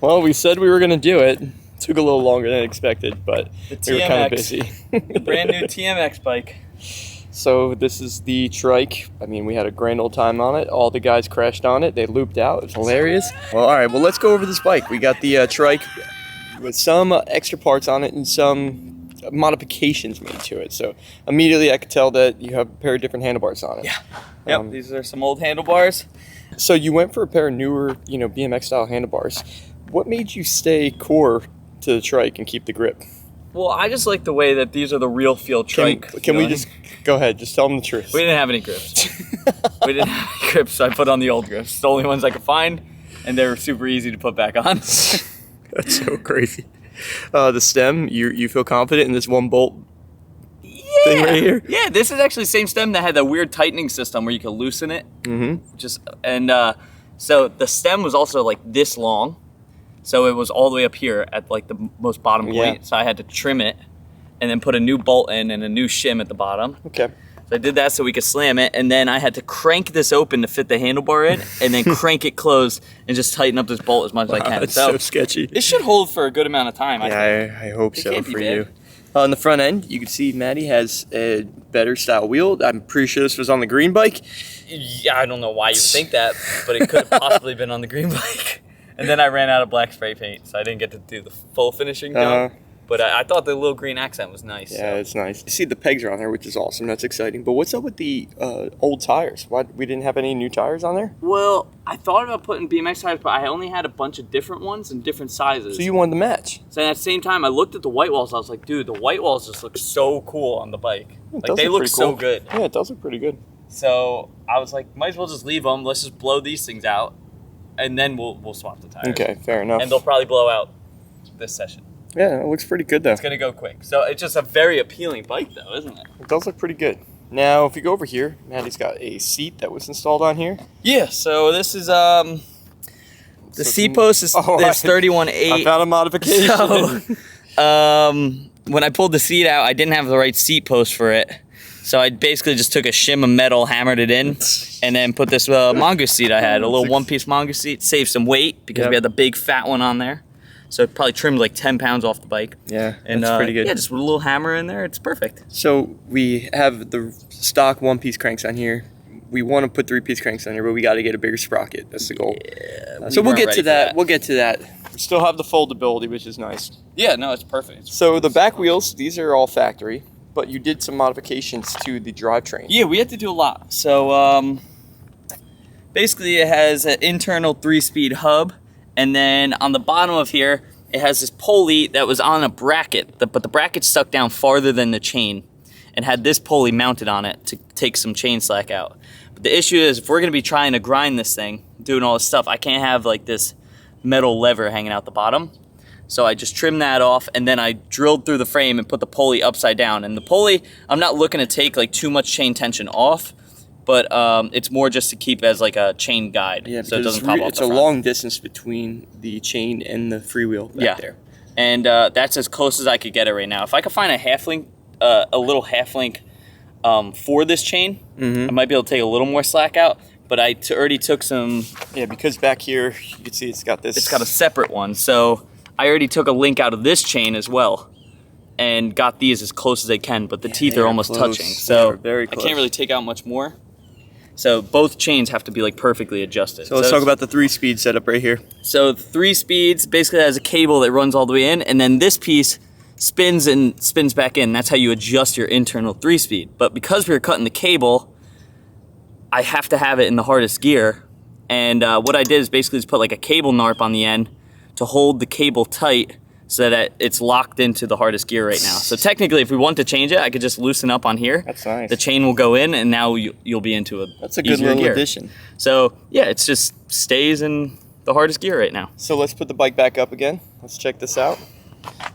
Well, we said we were going to do it. Took a little longer than expected, but we were kind of busy. The brand new TMX bike. So this is the Trike. I mean, we had a grand old time on it. All the guys crashed on it. They looped out. It was hilarious. Well, all right. Well, let's go over this bike. We got the Trike with some extra parts on it and some modifications made to it. So immediately I could tell that you have a pair of different handlebars on it. Yeah. Yep. These are some old handlebars. So you went for a pair of newer, BMX style handlebars. What made you stay core to the Trike and keep the grip? Well, I just like the way that these are the real feel Trike. Can we just go ahead? Just tell them the truth. We didn't have any grips. We didn't have any grips, so I put on the old grips. The only ones I could find, and they were super easy to put back on. That's so crazy. The stem, you feel confident in this one bolt thing right here? Yeah, this is actually the same stem that had that weird tightening system where you could loosen it. Mm-hmm. So the stem was also like this long. So it was all the way up here at like the most bottom point. Yeah. So I had to trim it and then put a new bolt in and a new shim at the bottom. Okay. So I did that so we could slam it, and then I had to crank this open to fit the handlebar in, and then crank it closed and just tighten up this bolt as much as I can. That's so sketchy. It should hold for a good amount of time, I think. I hope so for bad. you. On the front end, you can see Matty has a better style wheel. I'm pretty sure this was on the green bike. Yeah, I don't know why you would think that, but it could have possibly been on the green bike. And then I ran out of black spray paint, so I didn't get to do the full finishing job. But I thought the little green accent was nice. Yeah, so. It's nice. You see the pegs are on there, which is awesome. That's exciting. But what's up with the old tires? Why we didn't have any new tires on there? Well, I thought about putting BMX tires, but I only had a bunch of different ones in different sizes. So you wanted to match. So at the same time, I looked at the white walls. I was like, dude, the white walls just look so cool on the bike. Like, they look so good. Yeah, it does look pretty good. So I was like, might as well just leave them. Let's just blow these things out, and then we'll swap the tires. Okay, fair enough. And they'll probably blow out this session. Yeah, it looks pretty good though. It's gonna go quick. So it's just a very appealing bike though, isn't it? It does look pretty good. Now, if you go over here, Matty's got a seat that was installed on here. Yeah, so this is the seat post is 31.8. I found a modification. So, when I pulled the seat out, I didn't have the right seat post for it. So I basically just took a shim of metal, hammered it in, and then put this mongoose seat I had, a little one-piece mongoose seat, saved some weight because we had the big fat one on there. So it probably trimmed like 10 pounds off the bike. Yeah, and that's pretty good. Yeah, just with a little hammer in there, it's perfect. So we have the stock one-piece cranks on here. We want to put three-piece cranks on here, but we got to get a bigger sprocket. That's the goal. Yeah, so we'll get to that. We'll get to that. We still have the foldability, which is nice. Yeah, no, it's perfect. So the back wheels, these are all factory, but you did some modifications to the drivetrain. Yeah, we had to do a lot. So basically it has an internal 3-speed hub, and then on the bottom of here, it has this pulley that was on a bracket, but the bracket stuck down farther than the chain and had this pulley mounted on it to take some chain slack out. But the issue is, if we're gonna be trying to grind this thing, doing all this stuff, I can't have like this metal lever hanging out the bottom. So I just trimmed that off, and then I drilled through the frame and put the pulley upside down. And the pulley, I'm not looking to take like too much chain tension off, but it's more just to keep as like a chain guide, so it doesn't pop off. It's a long distance between the chain and the freewheel back there. And that's as close as I could get it right now. If I could find a half link, a little half link for this chain, I might be able to take a little more slack out. But I already took some. Yeah, because back here you can see it's got this. It's got a separate one, so I already took a link out of this chain as well, and got these as close as they can. But the teeth are almost touching, so very close. I can't really take out much more. So both chains have to be like perfectly adjusted. So let's talk about the 3-speed setup right here. So 3 speeds basically has a cable that runs all the way in, and then this piece spins and spins back in. That's how you adjust your internal 3-speed. But because we were cutting the cable, I have to have it in the hardest gear. And what I did is basically just put like a cable narp on the end to hold the cable tight so that it's locked into the hardest gear right now. So technically, if we want to change it, I could just loosen up on here. That's nice. The chain will go in, and now you'll be into a That's a good little gear. addition. So yeah, it just stays in the hardest gear right now. So let's put the bike back up again. Let's check this out.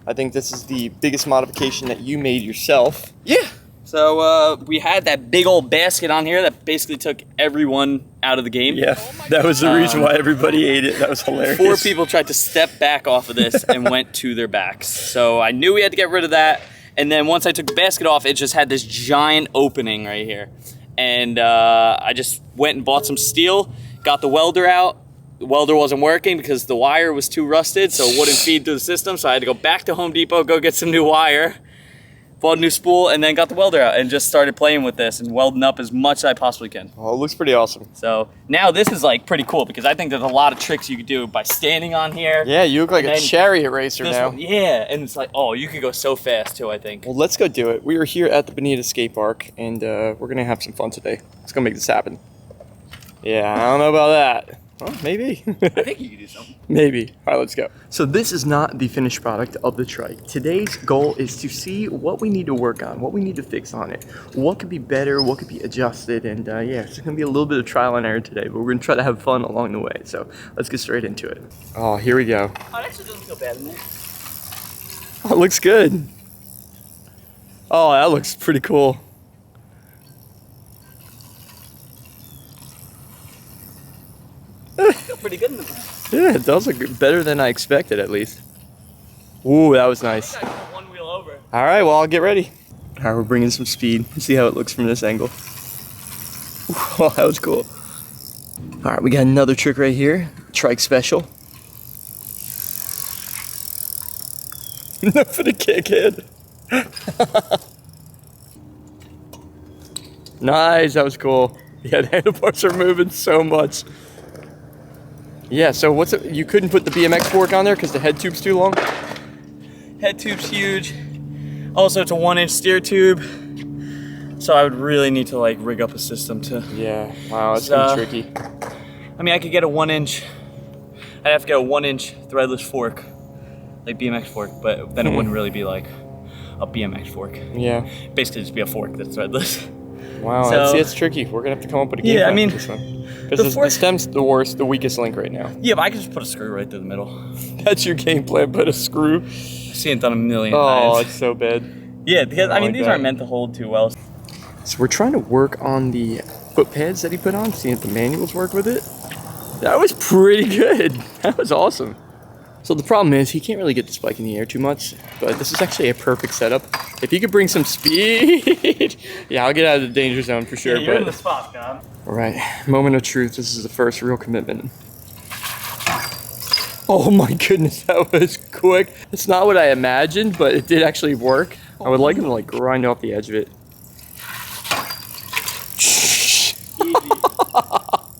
I think this is the biggest modification that you made yourself. Yeah. So we had that big old basket on here that basically took everyone out of the game. Yeah, that was the reason why everybody ate it. That was hilarious. 4 people tried to step back off of this and went to their backs. So I knew we had to get rid of that. And then once I took the basket off, it just had this giant opening right here. And I just went and bought some steel, got the welder out, the welder wasn't working because the wire was too rusted, so it wouldn't feed through the system. So I had to go back to Home Depot, go get some new wire, bought a new spool, and then got the welder out and just started playing with this and welding up as much as I possibly can. Oh, it looks pretty awesome. So now this is like pretty cool because I think there's a lot of tricks you could do by standing on here. Yeah, you look like a chariot racer now. Yeah, and it's like, oh, you could go so fast too, I think. Well, let's go do it. We are here at the Bonita Skate Park, and we're gonna have some fun today. Let's go make this happen. Yeah, I don't know about that. Well, maybe. I think you could do something. Maybe. All right, let's go. So this is not the finished product of the trike. Today's goal is to see what we need to work on, what we need to fix on it, what could be better, what could be adjusted, and yeah, it's gonna be a little bit of trial and error today, but we're gonna try to have fun along the way. So let's get straight into it. Oh, here we go. Oh, it actually doesn't feel bad in there. Oh, it looks good. Oh, that looks pretty cool. Feel pretty good in the back. Yeah, it does look better than I expected, at least. Ooh, that was nice. I got one wheel over. All right, well, I'll get ready. All right, we're bringing some speed. See how it looks from this angle. Oh, that was cool. All right, we got another trick right here. Trike special. Enough for the kickhead. Nice, that was cool. Yeah, the handlebars are moving so much. Yeah, so what's it? You couldn't put the BMX fork on there because the head tube's too long? Head tube's huge. Also, it's a 1-inch steer tube. So I would really need to like rig up a system to... Yeah, wow, that's gonna be tricky. I mean, I could get a 1-inch... I'd have to get a 1-inch threadless fork. Like BMX fork, but then it wouldn't really be like a BMX fork. Yeah. Basically just be a fork that's threadless. Wow, So- that's tricky. We're gonna have to come up with a game Yeah, I plan mean, for this one. Because the stem's the worst, the weakest link right now. Yeah, but I could just put a screw right through the middle. That's your game plan, put a screw. I've seen it done a million Oh, times. it's so bad. Yeah, because I mean, like these that. aren't meant to hold too well. So we're trying to work on the foot pads that he put on, seeing if the manuals work with it. That was pretty good. That was awesome. So the problem is he can't really get this bike in the air too much, but this is actually a perfect setup. If he could bring some speed, yeah, I'll get out of the danger zone for sure. Yeah, you're in but the spot, God. all right, moment of truth. This is the first real commitment. Oh my goodness, that was quick. It's not what I imagined, but it did actually work. I would like him to like grind off the edge of it.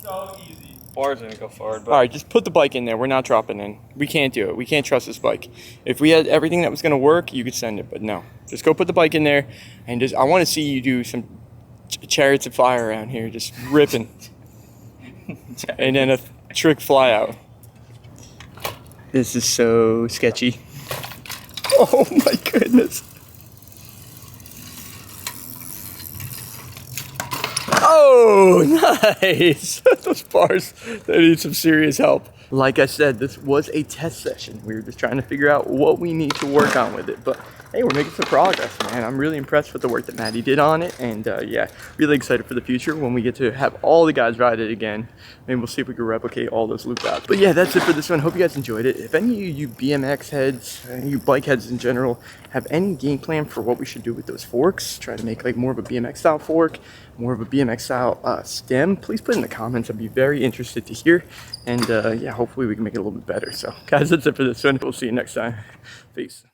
So easy. Bars gonna go forward, but All right, just put the bike in there. We're not dropping in. We can't do it. We can't trust this bike. If we had everything that was going to work, you could send it, but no. Just go put the bike in there, and just I want to see you do some chariots of fire around here, just ripping, and then a trick fly out. This is so sketchy. Oh my goodness. Oh, nice. Those bars, they need some serious help. Like I said, this was a test session. We were just trying to figure out what we need to work on with it. But hey, we're making some progress, man. I'm really impressed with the work that Matty did on it. And yeah, really excited for the future when we get to have all the guys ride it again. Maybe we'll see if we can replicate all those loop outs. But yeah, that's it for this one. Hope you guys enjoyed it. If any of you BMX heads, you bike heads in general, have any game plan for what we should do with those forks, try to make like more of a BMX style fork, more of a BMX style stem, please put in the comments. I'd be very interested to hear. And yeah, hopefully we can make it a little bit better. So guys, that's it for this one. We'll see you next time. Peace.